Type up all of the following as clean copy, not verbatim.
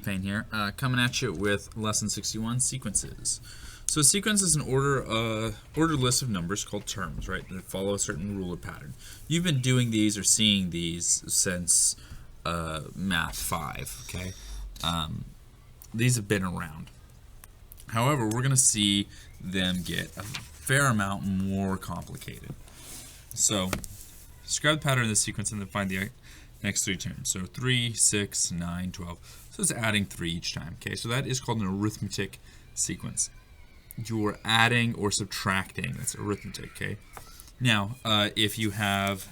Payne here, coming at you with lesson 61, sequences. So a sequence is an ordered list of numbers called terms, right, that follow a certain rule or pattern. You've been doing these or seeing these since Math 5, okay? These have been around. However, we're going to see them get a fair amount more complicated. So describe the pattern of the sequence and then find the next three terms. So 3, 6, 9, 12. So it's adding 3 each time. Okay, so that is called an arithmetic sequence. You're adding or subtracting. That's arithmetic. Okay. Now, if you have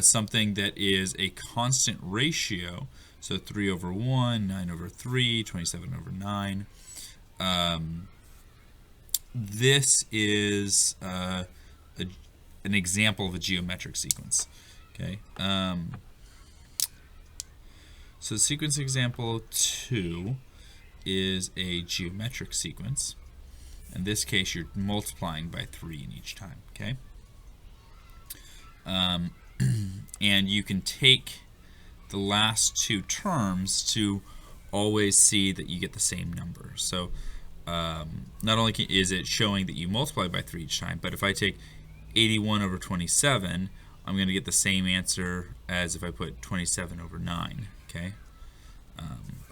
something that is a constant ratio, so 3 over 1, 9 over 3, 27 over 9. This is an example of a geometric sequence. Okay. So sequence example 2 is a geometric sequence. In this case, you're multiplying by 3 in each time. Okay. And you can take the last two terms to always see that you get the same number. So not only is it showing that you multiply by 3 each time, but if I take 81 over 27, I'm going to get the same answer as if I put 27 over 9, okay?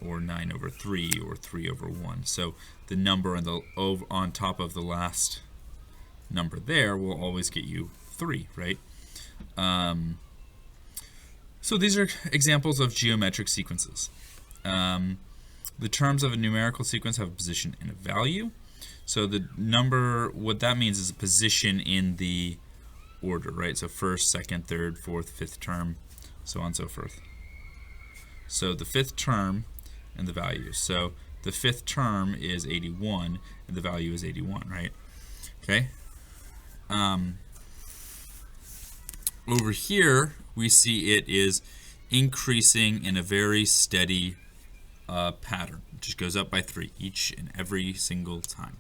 Or 9 over 3, or 3 over 1. So the number on top of the last number there will always get you 3, right? So these are examples of geometric sequences. The terms of a numerical sequence have a position and a value. So the number, what that means is a position in the order, right? So first, second, third, fourth, fifth term, so on and so forth. So the fifth term and the value. So the fifth term is 81 and the value is 81, right? Okay. Over here we see it is increasing in a very steady pattern. It just goes up by 3 each and every single time.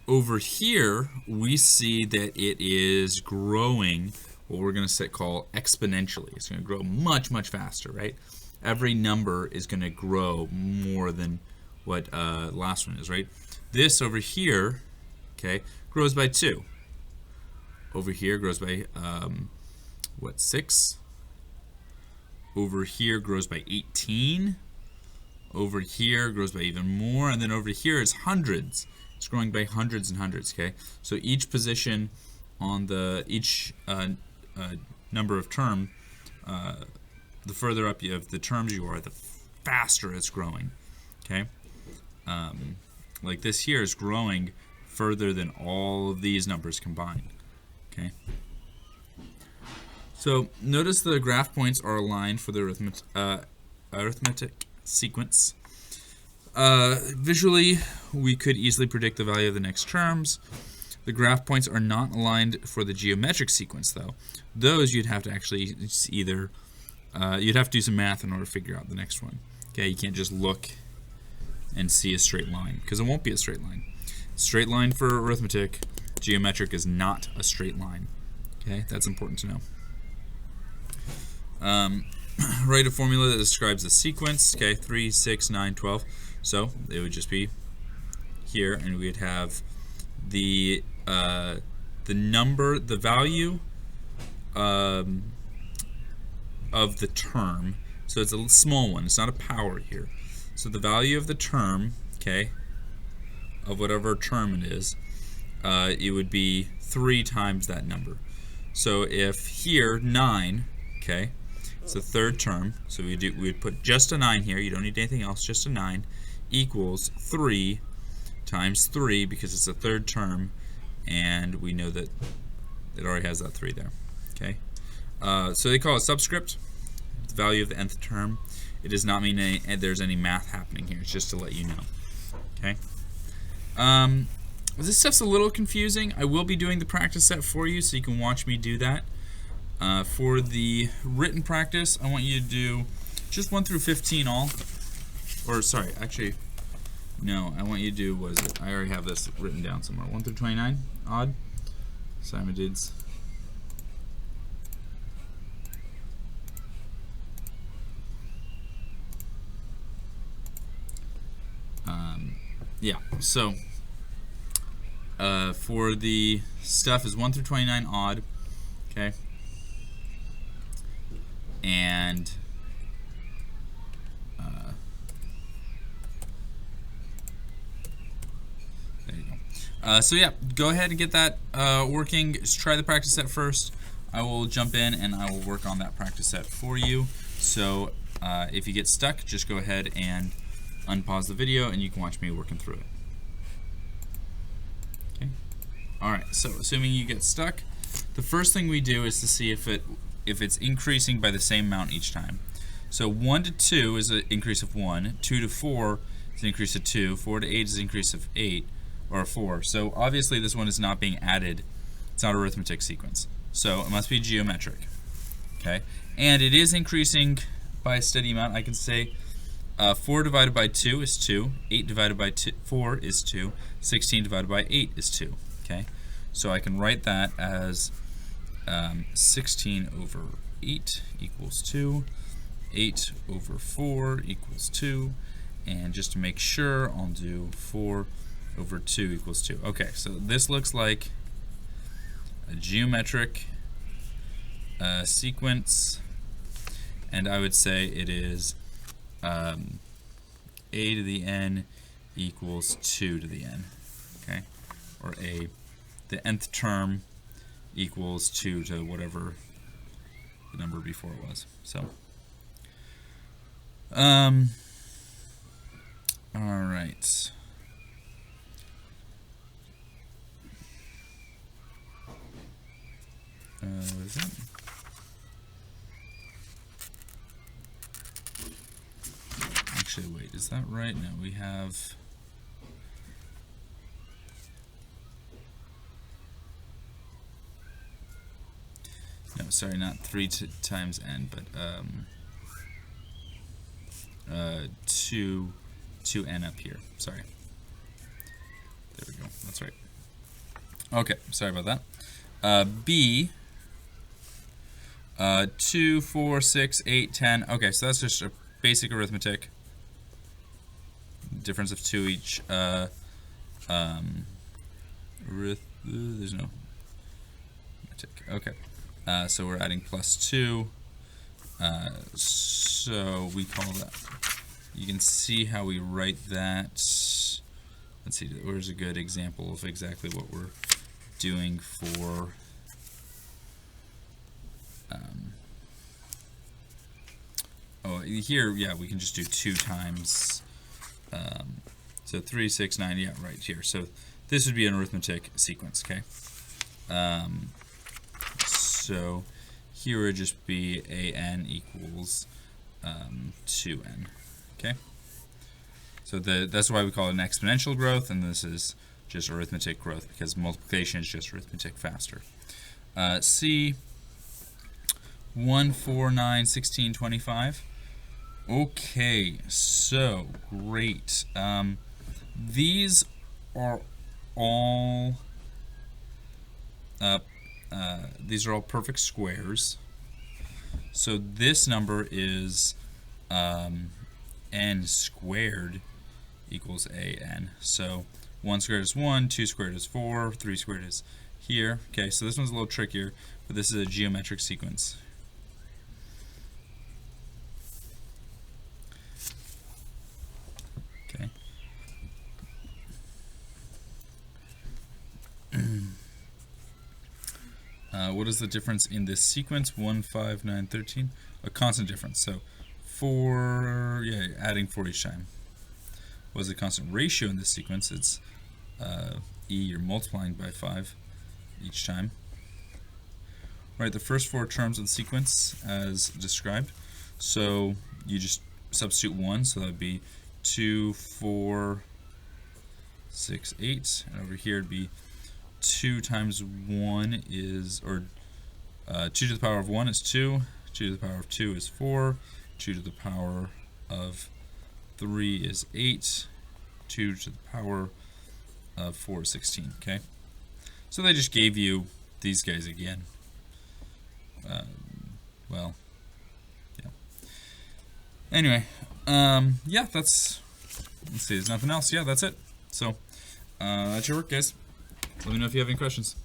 Over here, we see that it is growing, what we're going to call exponentially. It's going to grow much, much faster, right? Every number is going to grow more than what last one is, right? This over here, okay, grows by 2. Over here grows by, 6? Over here grows by 18. Over here grows by even more, and then over here is hundreds. It's growing by hundreds and hundreds, okay? So each position on each number of term, the further up you have the terms you are, the faster it's growing, okay? Like this here is growing further than all of these numbers combined, okay? So notice the graph points are aligned for the arithmetic sequence. Visually, we could easily predict the value of the next terms. The graph points are not aligned for the geometric sequence, though. Those you'd have to actually either, you'd have to do some math in order to figure out the next one. Okay, you can't just look and see a straight line, because it won't be a straight line. Straight line for arithmetic, geometric is not a straight line. Okay, that's important to know. Write a formula that describes the sequence. Okay, 3, 6, 9, 12. So it would just be here, and we'd have the number, the value of the term. So it's a small one. It's not a power here. So the value of the term, okay, of whatever term it is, it would be 3 times that number. So if here 9, okay. It's the third term, so we'd put just a 9 here. You don't need anything else, just a 9 equals 3 times 3 because it's the third term, and we know that it already has that 3 there. Okay, so they call it subscript, the value of the nth term. It does not mean there's any math happening here. It's just to let you know. Okay. This stuff's a little confusing. I will be doing the practice set for you, so you can watch me do that. For the written practice, I want you to do just 1 through 15 all. Or, sorry, actually, no, I want you to do, what is it? I already have this written down somewhere. 1 through 29, odd. Sorry, my dudes. yeah, so for the stuff is 1 through 29 odd, okay, and there you go. So yeah, go ahead and get that working. Just try the practice set first. I will jump in and I will work on that practice set for you. So if you get stuck, just go ahead and unpause the video and you can watch me working through it. Okay. Alright, so assuming you get stuck, the first thing we do is to see if it's increasing by the same amount each time. So 1 to 2 is an increase of 1, 2 to 4 is an increase of 2, 4 to 8 is an increase of 8, or 4. So obviously this one is not being added. It's not an arithmetic sequence. So it must be geometric. Okay, and it is increasing by a steady amount. I can say 4 divided by 2 is 2, 8 divided by 4 is 2, 16 divided by 8 is 2. Okay, so I can write that as 16 over 8 equals 2, 8 over 4 equals 2, and just to make sure, I'll do 4 over 2 equals 2. Okay, so this looks like a geometric sequence, and I would say it is a to the n equals 2 to the n, okay, or the nth term equals 2 to whatever the number before it was. So all right. What is that? Actually, wait, is that right? No, we have... No, sorry, not 3 times n, but 2n up here. Sorry. There we go. That's right. Okay, sorry about that. B... 2, 4, 6, 8, 10. Okay, so that's just a basic arithmetic. Difference of 2 each. There's no arithmetic. Okay. So we're adding plus 2. So we call that. You can see how we write that. Let's see, where's a good example of exactly what we're doing for. Here, yeah, we can just do 2 times, so 3, 6, 9, yeah, right here. So this would be an arithmetic sequence, okay? So here would just be an equals 2n, okay? So that's why we call it an exponential growth, and this is just arithmetic growth, because multiplication is just arithmetic faster. C, 1, 4, 9, 16, 25. Okay, so great. These are all perfect squares. So this number is n squared equals an. So 1 squared is 1, 2 squared is 4, 3 squared is here. Okay, so this one's a little trickier, but this is a geometric sequence. What is the difference in this sequence? 1, 5, 9, 13. A constant difference. So 4, yeah, adding 4 each time. What is the constant ratio in this sequence? It's e, you're multiplying by 5 each time. Right, the first 4 terms of the sequence as described. So you just substitute 1, so that would be 2, 4, 6, 8. And over here it'd be 2 times 1 is, or 2 to the power of 1 is 2, 2 to the power of 2 is 4, 2 to the power of 3 is 8, 2 to the power of 4 is 16, okay? So they just gave you these guys again. Well, yeah. Anyway, yeah, that's, let's see, there's nothing else. Yeah, that's it. So that's your work, guys. Let me know if you have any questions.